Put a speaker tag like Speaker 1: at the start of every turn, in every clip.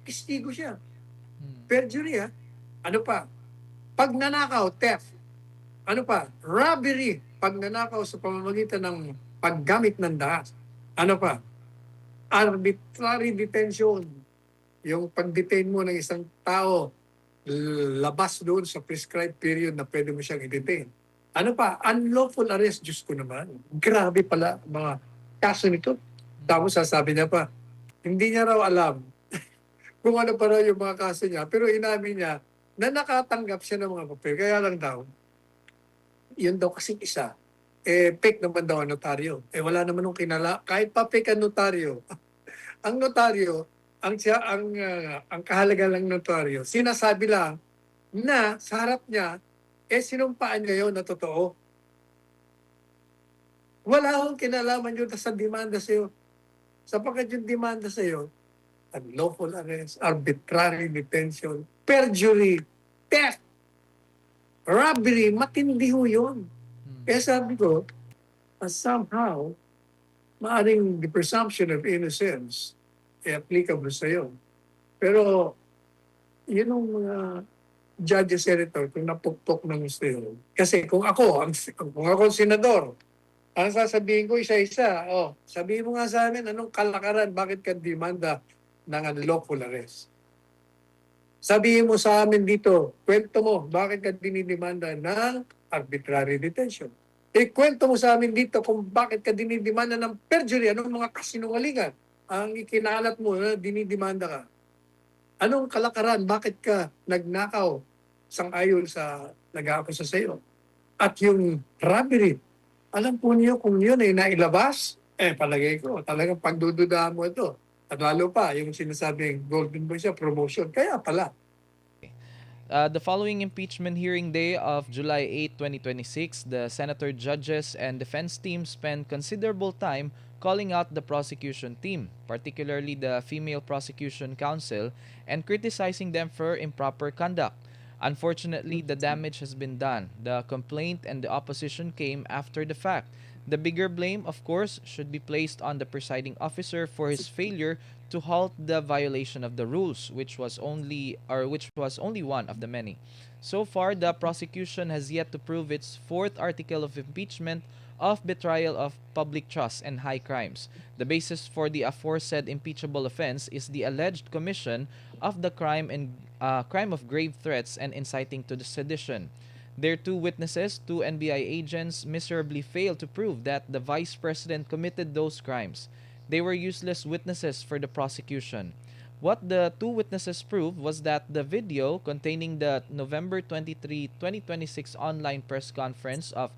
Speaker 1: Pistigo siya.
Speaker 2: Mm.
Speaker 1: Perjury, ha? Ano pa? Pagnanakaw, theft. Ano pa? Robbery, pagnanakaw sa pamamagitan ng paggamit ng dahas. Ano pa? Arbitrary detention, yung pag-detain mo ng isang tao labas doon sa prescribed period na pwede mo siyang i-detain. Ano pa? Unlawful arrest. Diyos ko naman. Grabe pala mga kaso nito. Tapos sasabi niya pa, hindi niya raw alam kung ano pa raw yung mga kaso niya, pero inamin niya na nakatanggap siya ng mga papel. Kaya lang daw, yun daw kasing isa, fake naman daw ang notaryo. Wala naman nung kahit pa fake ang notaryo, ang notaryo, ang kahalaga ng notaryo, sinasabi lang na sa harap niya, sinumpaan niya yun na totoo. Wala akong kinalaman yun sa demanda sa'yo. Sapagkat yung demanda sa'yo, unlawful arrest, arbitrary detention, perjury, theft, robbery, matindi ho yun. Kaya sabi ko, somehow, maaring the presumption of innocence applicable sa'yo. Pero, yun ang mga judges, senator, kung napukpok ng gusto yun. Kasi kung ako, kung ako senador, ang sasabihin ko isa-isa, sabihin mo nga sa amin, anong kalakaran, bakit ka demanda ng unlawful arrest? Sabihin mo sa amin dito, kwento mo, bakit ka dinidemanda ng arbitrary detention? Kwento mo sa amin dito kung bakit ka dinidemanda ng perjury, anong mga kasinungalingan ang ikinalat mo na dinidemanda ka. Anong kalakaran, bakit ka nagnakaw sang-ayon sa nag-aakusa sa iyo? At yung robbery, alam po niyo kung yun ay nailabas, palagay ko, talagang pagdududahan mo ito. At lalo pa, yung sinasabing golden boy siya, promotion. Kaya pala,
Speaker 2: The following impeachment hearing day of July 8, 2026, the senator, judges, and defense team spent considerable time calling out the prosecution team, particularly the female prosecution counsel, and criticizing them for improper conduct. Unfortunately, the damage has been done. The complaint and the opposition came after the fact. The bigger blame, of course, should be placed on the presiding officer for his failure to halt the violation of the rules, which was only one of the many. So far, the prosecution has yet to prove its fourth article of impeachment of betrayal of public trust and high crimes. The basis for the aforesaid impeachable offense is the alleged commission of the crime of grave threats and inciting to the sedition. Their two witnesses, two NBI agents, miserably failed to prove that the vice president committed those crimes. They were useless witnesses for the prosecution. What the two witnesses proved was that the video containing the November 23, 2026 online press conference of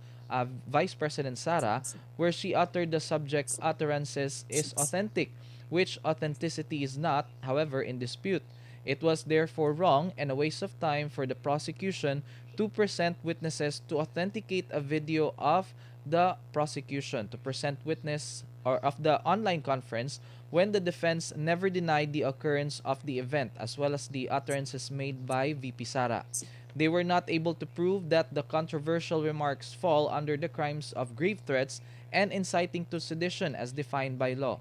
Speaker 2: Vice President Sara, where she uttered the subject utterances, is authentic, which authenticity is not, however, in dispute. It was therefore wrong and a waste of time for the prosecution to present witnesses to authenticate a video of the prosecution, to present witness or of the online conference when the defense never denied the occurrence of the event as well as the utterances made by VP Sara. They were not able to prove that the controversial remarks fall under the crimes of grave threats and inciting to sedition as defined by law.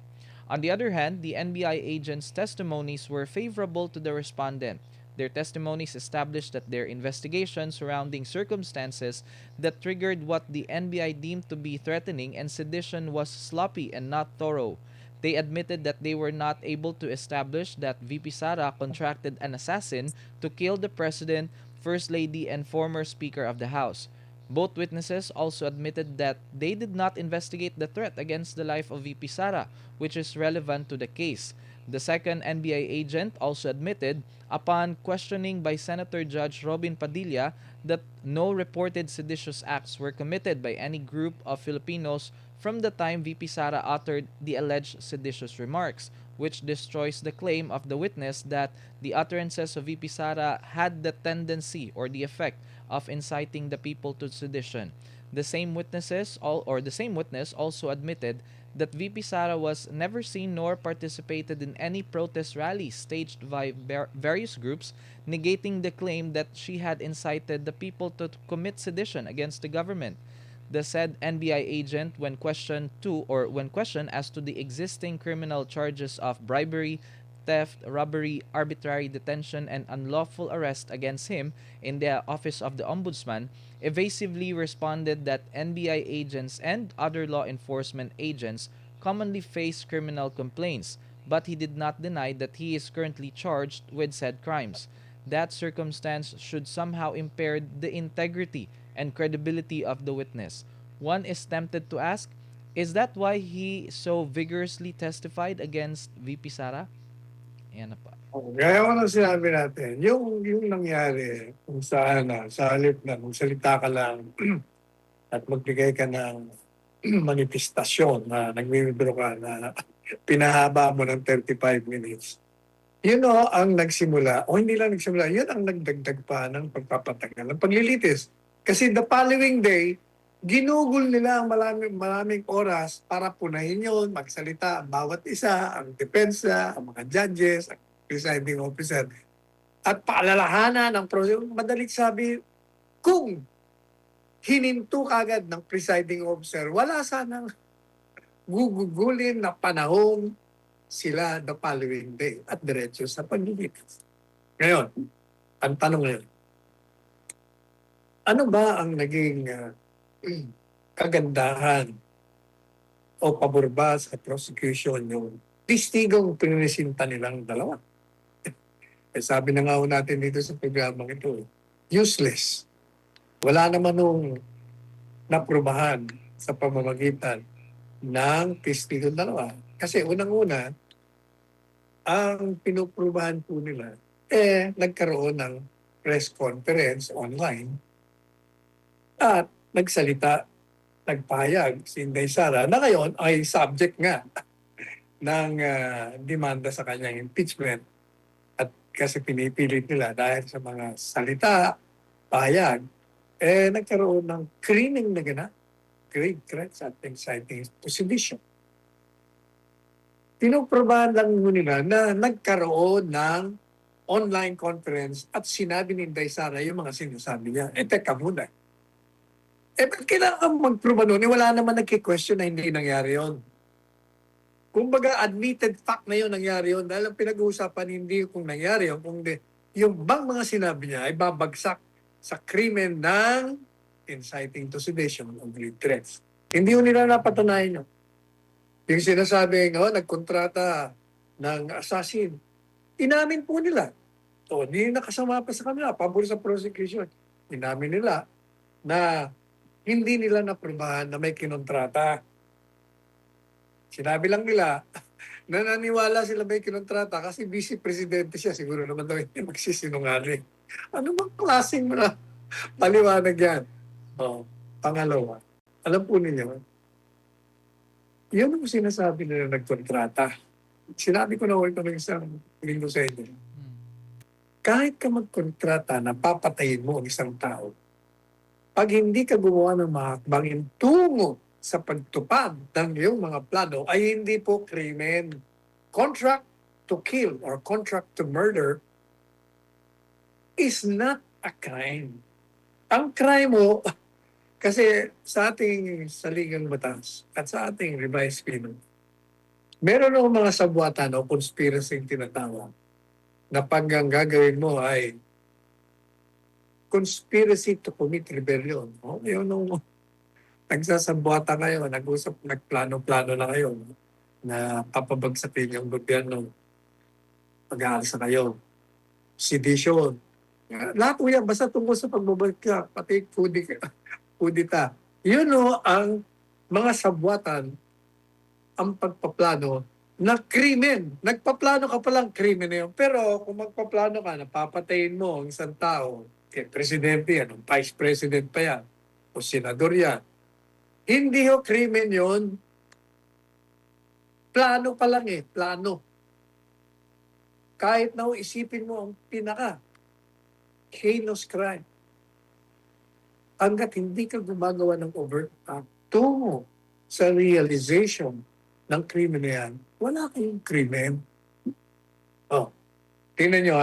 Speaker 2: On the other hand, the NBI agents' testimonies were favorable to the respondent. Their testimonies established that their investigation surrounding circumstances that triggered what the NBI deemed to be threatening and sedition was sloppy and not thorough. They admitted that they were not able to establish that VP Sara contracted an assassin to kill the President, First Lady, and former Speaker of the House. Both witnesses also admitted that they did not investigate the threat against the life of VP Sara, which is relevant to the case. The second NBI agent also admitted, upon questioning by Senator Judge Robin Padilla, that no reported seditious acts were committed by any group of Filipinos from the time VP Sara uttered the alleged seditious remarks, which destroys the claim of the witness that the utterances of VP Sara had the tendency or the effect of inciting the people to sedition. The same witness also admitted that VP Sara was never seen nor participated in any protest rallies staged by various groups, negating the claim that she had incited the people to commit sedition against the government. The said NBI agent, when questioned as to the existing criminal charges of bribery, theft, robbery, arbitrary detention, and unlawful arrest against him in the Office of the Ombudsman, evasively responded that NBI agents and other law enforcement agents commonly face criminal complaints, but he did not deny that he is currently charged with said crimes. That circumstance should somehow impair the integrity and credibility of the witness. One is tempted to ask, is that why he so vigorously testified against VP Sara? Ayan na pa.
Speaker 1: Gaya ko ng sinabi natin, yung nangyari kung saan sa halip na magsalita ka lang at magbigay ka ng manifestasyon na nagmimibro ka na pinahaba mo ng 35 minutes. Yun ang nagsimula, o hindi lang nagsimula, yun ang nagdagdag pa ng pagpapatagal, ng paglilitis. Kasi the following day, ginugol nila ang maraming oras para punahin yun, magsalita ang bawat isa, ang depensa, ang mga judges, ang presiding officer. At paalalahanan ng proseso, madalit sabi, kung hininto kagad ng presiding officer, wala sanang gugugulin na panahon sila the following day at diretso sa paglilitis. Ngayon, ang tanong ngayon, ano ba ang naging kagandahan o pabor ba sa prosecution yung testigong pinisinta nilang dalawa? Sabi na nga ho natin dito sa programang ito, useless. Wala naman nung naprubahan sa pamamagitan ng testigong dalawa. Kasi unang-una, ang pinuprubahan po nila, nagkaroon ng press conference online at nagsalita, nagpahayag si Inday Sara na ngayon ay subject nga ng demanda sa kanyang impeachment. At kasi pinipilit nila dahil sa mga salita, pahayag, nagkaroon ng criminal na ganap, grave threats at inciting to sedition. Pinuprobahan lang nila na nagkaroon ng online conference at sinabi ni Inday Sara yung mga sinasabi niya. Teka muna. Ba't kailangan magproba nun? Wala naman nagki-question na hindi nangyari yun. Kumbaga, admitted fact na yun nangyari yun dahil ang pinag-uusapan hindi kung nangyari yun, kundi yung bang mga sinabi niya ay babagsak sa krimen ng inciting to sedition o grave threats. Hindi yun nila napatunayan yun. Yung sinasabi, nagkontrata ng assassin, inamin po nila. O, hindi nakasama pa sa kanila, pabor sa prosecution. Inamin nila na hindi nila naprobahan na may kinontrata. Sinabi lang nila na naniwala sila may kinontrata kasi vice presidente siya. Siguro naman daw hindi magsisinungaling. Ano bang klaseng na paliwanag yan? Pangalawa, alam po ninyo, yun ang sinasabi nila nagkontrata. Sinabi ko na ito ng isang linggo sa inyo. Kahit ka magkontrata na papatayin mo ang isang tao, pag hindi ka gumawa ng mga hakbangin tungo sa pagtupad ng iyong mga plano, ay hindi po krimen. Contract to kill or contract to murder is not a crime. Ang crime mo, kasi sa ating saligang batas at sa ating revised penal, meron ng mga sabwatan o conspiracy yung tinatawag na pag ang gagawin mo ay conspiracy to commit rebellion. Yun nung nagsasabwata kayo, nagplano-plano na kayo na papabagsakin yung gobyerno, pag-aalsa kayo. Sedition. Lahat po yan, basta tungkol sa pagbabagka, pati kudita. Yun ang mga sabwatan, ang pagpaplano na krimen. Nagpaplano ka palang krimen na yun. Pero kung magpaplano ka, napapatayin mo ang isang tao, presidente yan, vice president pa yan, o senador yan. Hindi krimen yun. Plano pa lang plano. Kahit na isipin mo ang pinaka heinous crime. Hanggat hindi ka gumagawa ng overt act tungo sa realization ng krimen na yan, wala kayong krimen. Tingnan nyo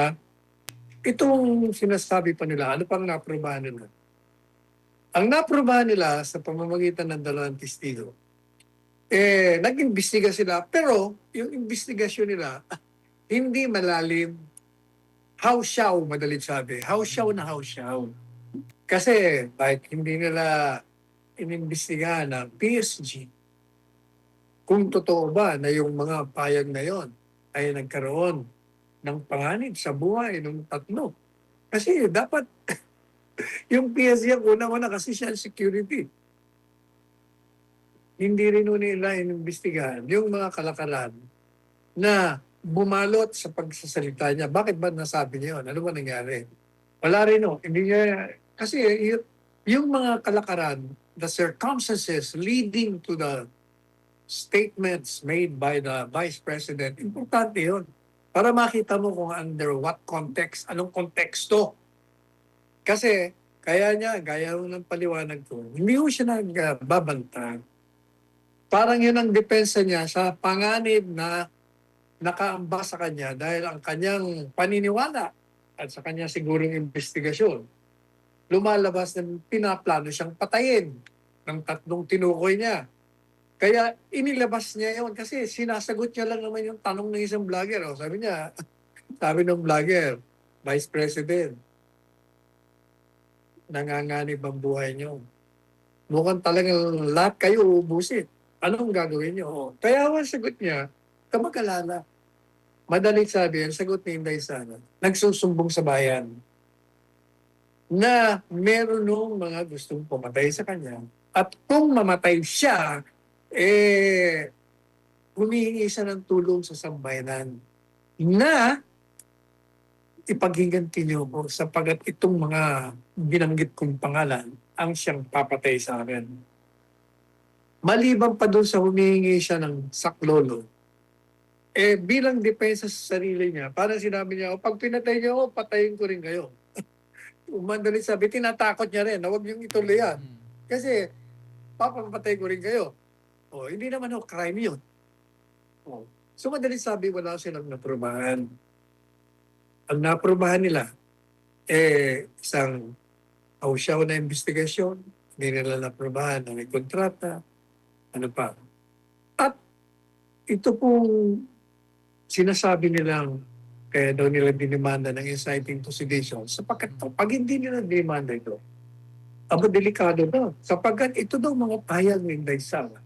Speaker 1: itong sinasabi pa nila, ano pang naprobahan nila? Ang naprobahan nila sa pamamagitan ng dalawang testigo, nag-imbestiga sila, pero yung investigasyon nila, hindi malalim, hawsyaw, madalit sabi. Hawsyaw na hawsyaw. Kasi kahit hindi nila inimbestigahan ng PSG, kung totoo ba na yung mga payag na yon ay nagkaroon ng panganib sa buhay ng tatlo. Kasi dapat yung PSG ang una-una kasi siya security. Hindi rin nila inimbestigahan yung mga kalakaran na bumalot sa pagsasalita niya. Bakit ba nasabi niya yun? Ano ba nangyari? Wala rin, no. Hindi niya, kasi yung mga kalakaran, the circumstances leading to the statements made by the Vice President, importante yun. Para makita mo kung under what context, anong konteksto. Kasi, kaya niya, gaya ng paliwanag ko, hindi ko siya nagbabanta. Parang yun ang depensa niya sa panganib na nakaamba sa kanya dahil ang kanyang paniniwala at sa kanya sigurong investigasyon, lumalabas na pinaplano siyang patayin ng tatlong tinukoy niya. Kaya inilabas niya yun kasi sinasagot niya lang naman yung tanong ng isang vlogger. O, sabi niya, sabi ng vlogger, Vice President, nanganganib ang buhay niyo. Mukhang talagang lahat kayo uubusin. Anong gagawin niyo? O, kaya ang sagot niya, kamag-alala. Madalit sabi, ang sagot ni Inday Sara, nagsusumbong sa bayan na meron nung mga gustong pumatay sa kanya. At kung mamatay siya, humihingi siya ng tulong sa sambayanan na ipaghiganti niyo ko sapagat itong mga binanggit kong pangalan ang siyang papatay sa akin. Maliban pa doon sa humihingi siya ng saklolo, bilang depensa sa sarili niya, parang sinabi niya, pag pinatay niyo ako, patayin ko rin kayo. Umandali sabi, tinatakot niya rin na huwag niyong ituloy yan. Kasi, papapatay ko rin kayo. Hindi naman crime yun. So, madali sabi, wala silang naprubahan. Ang naprubahan nila, isang hausyaw na investigasyon, hindi nila naprubahan na may kontrata, ano pa. At ito pong sinasabi nilang kaya daw nila dinimanda ng inciting to sedition sapagkat pag hindi nila dinimanda ito, delikado na. Sapagkat ito daw mga payag ng Inday Sara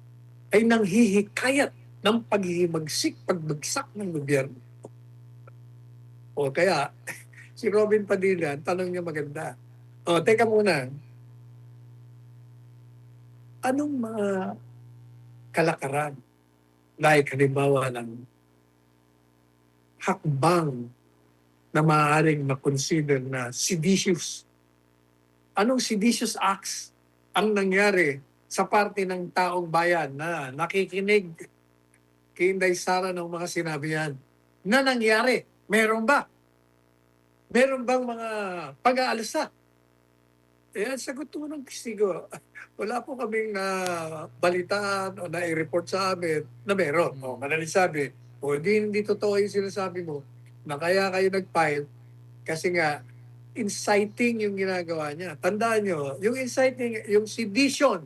Speaker 1: ay nanghihikayat ng pagbagsak ng gobyerno. O kaya, si Robin Padilla, tanong niya maganda. Teka muna. Anong mga kalakaran? Like, halimbawa ng hakbang na maaaring makonsider na seditious. Anong seditious acts ang nangyari sa parte ng taong bayan na nakikinig kay Inday Sara ng mga sinabi yan? Na nangyari? Meron ba? Meron bang mga pag-aalsa? Ang sagot mo ng testigo, wala po kaming balitaan o na-report sa amin na meron. Madaling sabi, hindi totoo yung sinasabi mo na kaya kayo nag-file kasi nga inciting yung ginagawa niya. Tandaan nyo, yung inciting, yung sedition,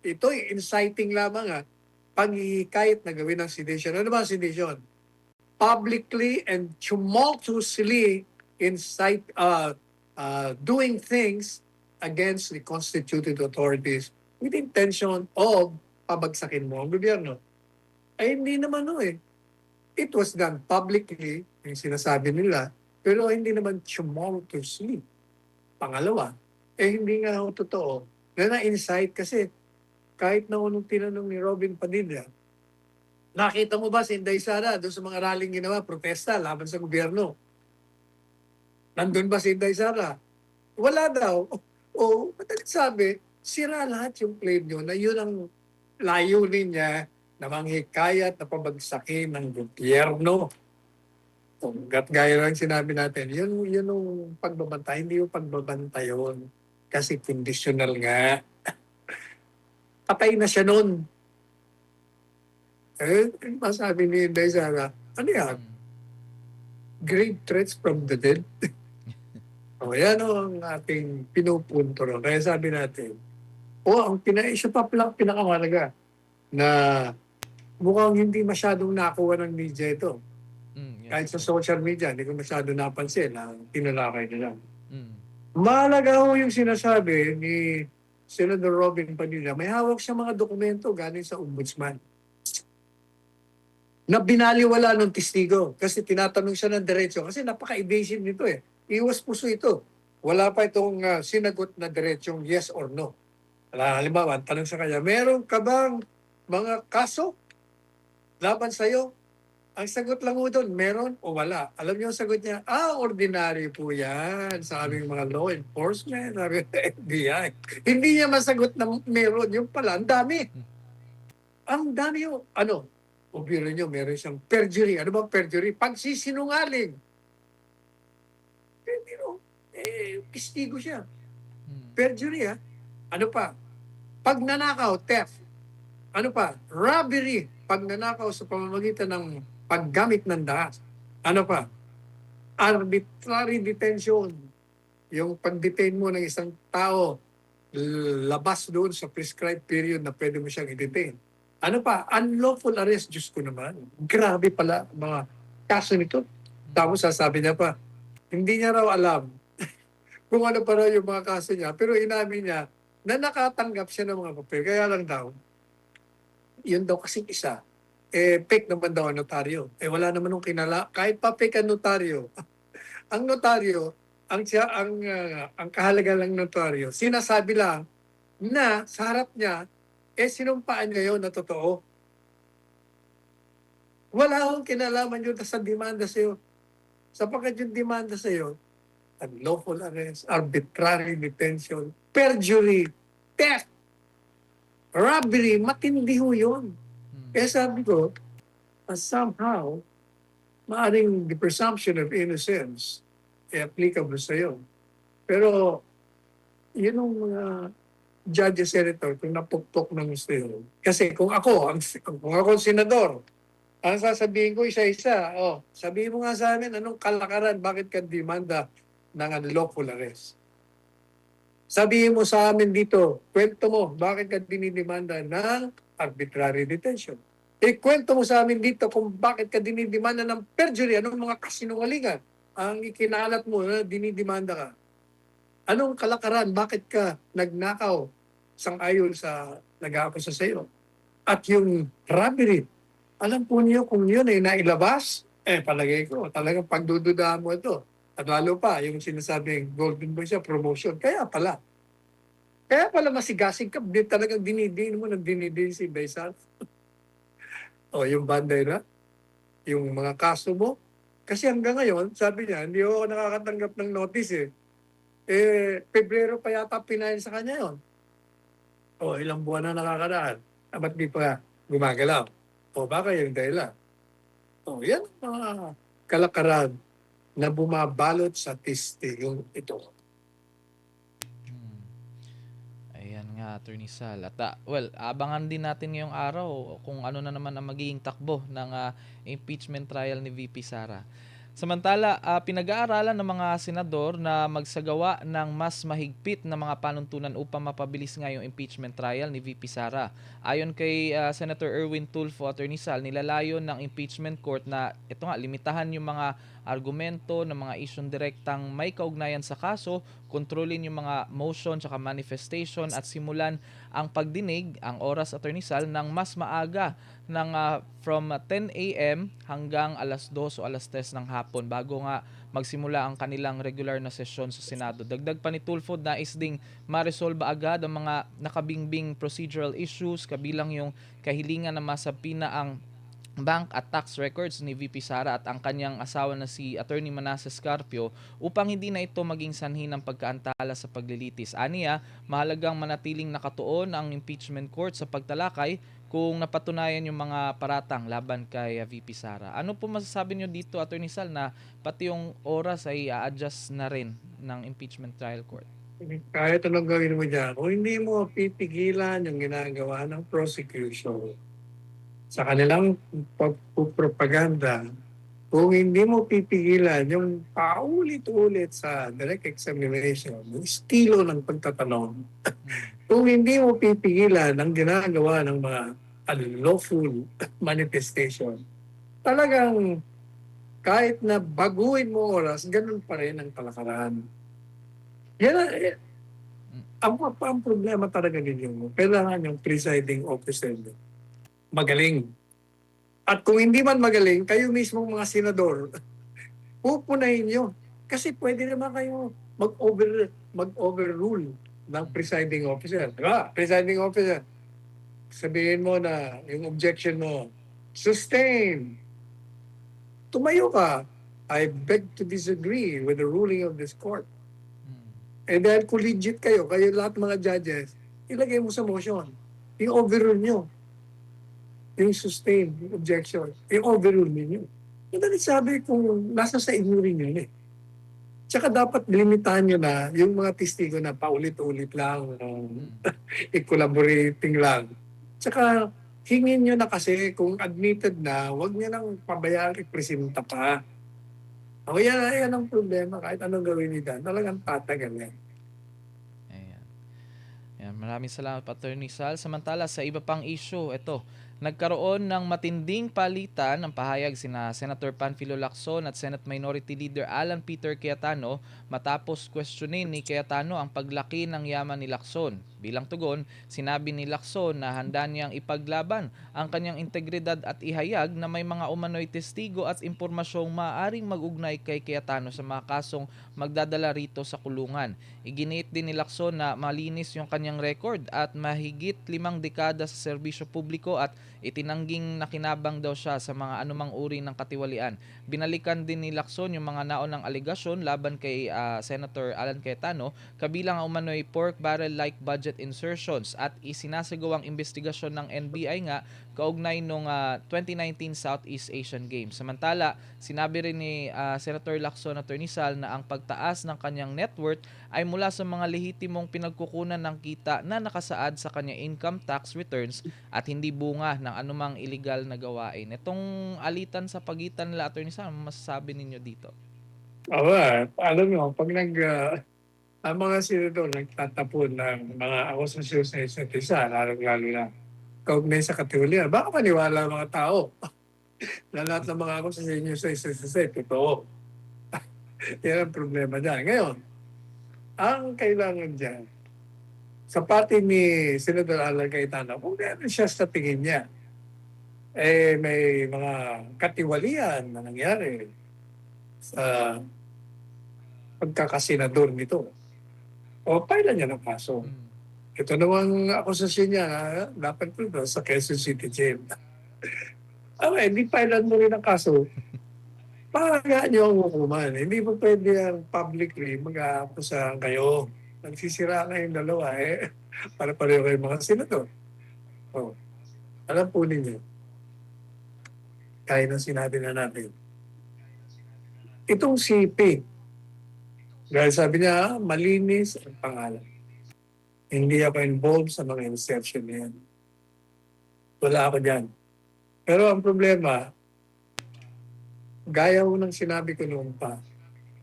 Speaker 1: ito inciting lamang paghihikayat na gawin ng sedition. Ano ba ang sedition? Publicly and tumultuously doing things against the constituted authorities with intention of pabagsakin mo ang gobyerno. Hindi naman It was done publicly, yung sinasabi nila, pero hindi naman tumultuously. Pangalawa, hindi nga totoo na na-incite kasi kahit na unang tinanong ni Robin Padilla, nakita mo ba si Inday Sara doon sa mga rallying ginawa, protesta laban sa gobyerno? Nandun ba si Inday Sara? Wala daw. Madalit sabi, sira lahat yung claim nyo na yun ang layunin niya na manghikayat na pabagsakin ng gobyerno. Gaya lang sinabi natin, yun yung pagbabantay, hindi yung pagbabantay yun. Kasi conditional nga. Patay na siya nun. Masabi ni Inday Sara, ano yan? Grave threats from the dead. Yan ang ating pinupunto ron. Kaya sabi natin, isa pa lang pinakamalaga na mukhang hindi masyadong nakuha ng media ito. Kahit
Speaker 2: Yes
Speaker 1: sa
Speaker 2: po.
Speaker 1: social media, hindi ko masyado napansin na tinalakay nila.
Speaker 2: Mm.
Speaker 1: Mahalaga ho yung sinasabi ni Senator Robin Padilla. May hawak siya mga dokumento galing sa ombudsman na binaliwala ng testigo kasi tinatanong siya ng diretso kasi napaka-evasive nito eh. Iwas puso ito. Wala pa itong sinagot na diretsong yes or no. Halimbawa, ang tanong sa kanya, meron ka bang mga kaso laban sa'yo? Ang sagot lang ho doon, meron o wala. Alam niyo ang sagot niya, ordinary po yan sa aming mga law enforcement, sabi ng FBI. Hindi niya masagot na meron. Yung pala, ang dami. Ang dami yung, o biro niyo, meron siyang perjury. Ano ba perjury? Pagsisinungaling. Pero, pistigo siya.
Speaker 2: Mm.
Speaker 1: Perjury, ha? Ano pa? Pagnanakaw, theft. Ano pa? Robbery. Pagnanakaw sa pamamagitan ng paggamit ng dahas. Ano pa? Arbitrary detention. Yung pag-detain mo ng isang tao labas doon sa prescribed period na pwede mo siyang i-detain. Ano pa? Unlawful arrest. Diyos ko naman. Grabe pala mga kaso nito. Tapos sasabi niya pa, hindi niya raw alam kung ano pa raw yung mga kaso niya. Pero inamin niya na nakatanggap siya ng mga papel. Kaya lang daw, yun daw kasing isa, fake naman daw ang notaryo. Wala naman nung kahit pa fake ang notaryo. Ang notaryo, ang kahalaga lang ng notaryo, sinasabi lang na sa harap niya, sinumpaan niya yun na totoo. Wala akong kinalaman yun sa demanda sa'yo. Sapagkat yung demanda sa'yo, unlawful arrest, arbitrary detention, perjury, theft, robbery, matindi ho yun.
Speaker 2: Mm.
Speaker 1: Kaya sabi ko, somehow, maaring the presumption of innocence applicable sa'yo. Pero, yun ang mga judges, senator, kung napuktok ng gusto yun. Kasi kung ako ang senador, ang sasabihin ko isa-isa, sabihin mo nga sa amin, anong kalakaran, bakit ka demanda ng unlawful arrest? Sabihin mo sa amin dito, kwento mo, bakit ka dinidemanda ng arbitrary detention? Kwento mo sa amin dito kung bakit ka dinidemanda ng perjury, anong mga kasinungalingan ang ikinalat mo na dinidemanda ka. Anong kalakaran, bakit ka nagnakaw sang-ayon sa nag-aakusa sa iyo? At yung robbery, alam po niyo kung yun ay nailabas, palagay ko, talagang pagdududahan mo ito. At lalo pa, yung sinasabing golden boy siya, promotion. Kaya pala masigasig ka, talagang dinidiin mo ng dinidiin si Baysal. Yung banday na, yung mga kaso mo. Kasi hanggang ngayon, sabi niya, hindi ako nakakatanggap ng notice eh. Pebrero pa yata pinahin sa kanya yon. Ilang buwan na nakakaraan. Ba't di pa gumagalaw? Baka yung dahilan. Yan ang mga kalakaran na bumabalot sa testigong ito.
Speaker 2: Hmm. Ayan nga, Attorney Sal. At abangan din natin ngayong araw kung ano na naman ang magiging takbo ng impeachment trial ni VP Sara. Samantala, pinag-aaralan ng mga senador na magsagawa ng mas mahigpit na mga panuntunan upang mapabilis nga yung impeachment trial ni VP Sara. Ayon kay Senator Erwin Tulfo, Attorney Sal, nilalayon ng impeachment court na ito nga, limitahan yung mga argumento ng mga isyong direktang may kaugnayan sa kaso, kontrolin yung mga motion tsaka manifestation at simulan ang pagdinig, ang oras, Attorney Sal, ng mas maaga ng from 10 a.m. hanggang alas 2 o alas 3 ng hapon bago nga magsimula ang kanilang regular na sesyon sa Senado. Dagdag pa ni Tulfo, nais ding ma-resolve agad ang mga nakabingbing procedural issues kabilang yung kahilingan na masapina ang bank at tax records ni VP Sara at ang kanyang asawa na si Attorney Manasseh Scarpio upang hindi na ito maging sanhi ng pagkaantala sa paglilitis. Aniya, mahalagang manatiling nakatuon ang impeachment court sa pagtalakay kung napatunayan yung mga paratang laban kay VP Sara. Ano po masasabi nyo dito, Attorney Sal, na pati yung oras ay a-adjust na rin ng impeachment trial court?
Speaker 1: Kahit anong gawin mo dyan, kung hindi mo pipigilan yung ginagawa ng prosecution sa kanilang pagpropaganda, kung hindi mo pipigilan yung paulit-ulit sa direct examination, yung estilo ng pagtatanong, kung hindi mo pipigilan ang ginagawa ng mga unlawful manifestation, talagang kahit na baguhin mo oras, ganun pa rin ang kalakaran. Yan ang problema talaga ninyo. Kailangan yung presiding officer nyo magaling. At kung hindi man magaling, kayo mismo mga senador, pupunahin nyo. Kasi pwede naman kayo mag-overrule ng presiding officer. Diba? Presiding officer, sabihin mo na yung objection mo, sustain. Tumayo ka. I beg to disagree with the ruling of this court. And dahil collegiate kayo lahat mga judges, ilagay mo sa motion. Yung overrule nyo. Yung sustain, yung objection. Yung overrule ninyo. Yung dahil sabi kung nasa sa inyo rin yun eh. Tsaka dapat limitahan nyo na yung mga testigo na paulit-ulit lang, i-collaborating lang. Tsaka hingin nyo na kasi kung admitted na, huwag nyo nang pabayaan i-presenta pa. O yan ang problema. Kahit anong gawin nila, talagang tatagal yan.
Speaker 2: Ayan. Ayan, maraming salamat, Attorney Sal. Samantala, sa iba pang issue, ito, nagkaroon ng matinding palitan ng pahayag sina Senator Panfilo Lacson at Senate Minority Leader Alan Peter Cayetano matapos questionin ni Cayetano ang paglaki ng yaman ni Lacson. Bilang tugon, sinabi ni Lacson na handa niyang ipaglaban ang kanyang integridad at ihayag na may mga umano'y testigo at impormasyong maaaring mag-ugnay kay Cayetano sa mga kasong magdadala rito sa kulungan. Iginiit din ni Lacson na malinis yung kanyang record at mahigit 5 dekada sa serbisyo publiko at itinangging nakinabang daw siya sa mga anumang uri ng katiwalian. Binalikan din ni Lacson yung mga naonang aligasyon laban kay Senator Alan Cayetano, kabilang ang umano'y pork barrel-like budget insertions at isinasagawang investigasyon ng NBI nga kaugnay nung 2019 Southeast Asian Games. Samantala, sinabi rin ni Senator Lacson Attorney Sal na ang pagtaas ng kanyang net worth ay mula sa mga lehitimong pinagkukunan ng kita na nakasaad sa kanyang income tax returns at hindi bunga ng anumang illegal na gawain. Itong alitan sa pagitan nila, Attorney Sal, ano masasabi ninyo dito?
Speaker 1: Alam mo, pag ang mga senador nagtatapon ng mga akusasyon sa isa't isa, lalo na kaugnay sa katiwalian, baka maniwala ang mga tao na lahat ng mga akusasyon nyo sa isa't isa, totoo. Yan ang problema dyan. Ngayon, ang kailangan dyan, sa pati ni Senador Alan Cayetano, kung meron siya sa tingin niya, may mga katiwalian na nangyari sa pagkakasenador nito. O pailan niya ng kaso. Ito namang akusasyon niya na dapat po sa Quezon City Jail. Hindi pailan mo rin ang kaso. Pahagaan niyo ang hukuman. Hindi po pwede ang publicly mag-aakusahan kayo. Nagsisira na yung dalawa para pareho kayo mga senador. Alam po ninyo, kaya nang sinabi na natin, itong si Pig, dahil sabi niya, malinis ang pangalan. Hindi ako involved sa mga insertion na yan. Wala ako dyan. Pero ang problema, gaya ko ng sinabi ko noon pa,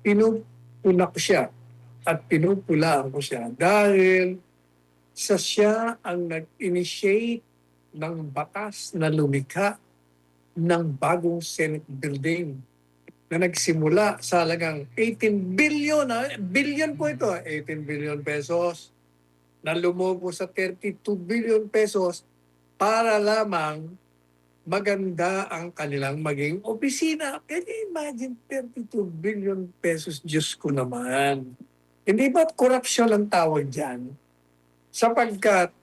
Speaker 1: pinupuna ko siya at pinupulaan ko siya dahil siya ang nag-initiate ng batas na lumikha ng bagong Senate building na nagsimula sa halagang 18 billion, billion po ito, 18 billion pesos, na lumobo sa 32 billion pesos para lamang maganda ang kanilang maging opisina. Can you imagine 32 billion pesos? Diyos ko naman. Hindi ba't korupsyon ang tawag dyan? Sapagkat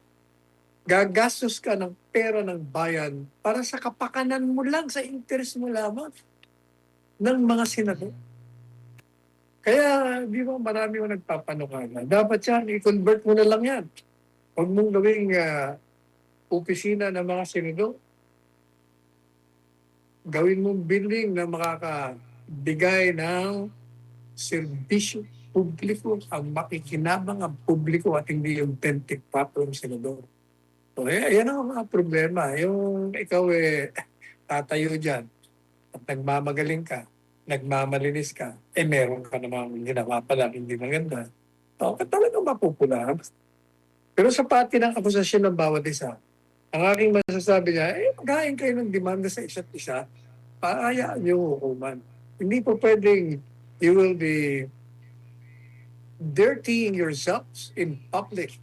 Speaker 1: gagastos ka ng pera ng bayan para sa kapakanan mo lang, sa interest mo lamang ng mga senador. Kaya, di ba, marami mo nagpapanukala. Dapat yan, i-convert mo na lang yan. Huwag mong gawing opisina ng mga senador. Gawin mong building na makakabigay ng serbisyo publiko, ang makikinabang ang publiko at hindi yung 24 senador. So, yan ang mga problema. Yung ikaw tatayo dyan at nagmamagaling ka, nagmamalinis ka, meron ka namang ginawa pala hindi maganda. Talagang mapupulaan. Pero sa pati ng akusasyon ng bawat isa, ang aking masasabi niya, maghain kayo ng demanda sa isa't isa, paayaan yung hukuman. Hindi po pwedeng you will be dirtying yourselves in public.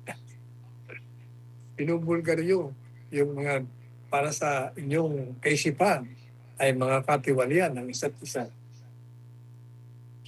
Speaker 1: Binubulgar yung mga para sa inyong kaisipan ay mga katiwalian ng isa't isa.